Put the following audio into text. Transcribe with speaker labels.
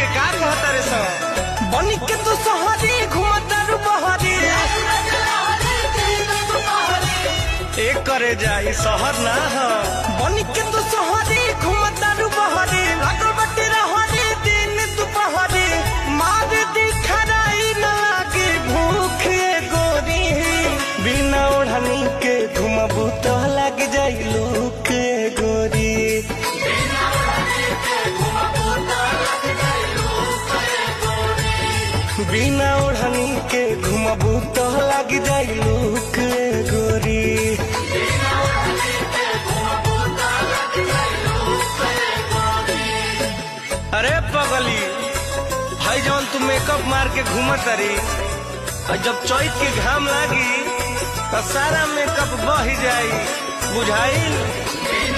Speaker 1: के का कहता रे सो बनी के तू सहरी घुमता रु बहरी एक करे जाई शहर ना हो बनी के तू सहरी घुमता रु बहरी लागल बटी रहरी दिन दोपहरी मार दिखराई न लागे भूख गोरी बिना ओढ़नी के घुमबू तो लग जाई लूक गोरी बिना ओढ़नी के घुमबू तो लग जाई लूक गोरी अरे पगली भाई जौन तू मेकअप मार के घूमत रही और जब चौथ के घाम लागी तो सारा मेकअप बह जाई बुझाई।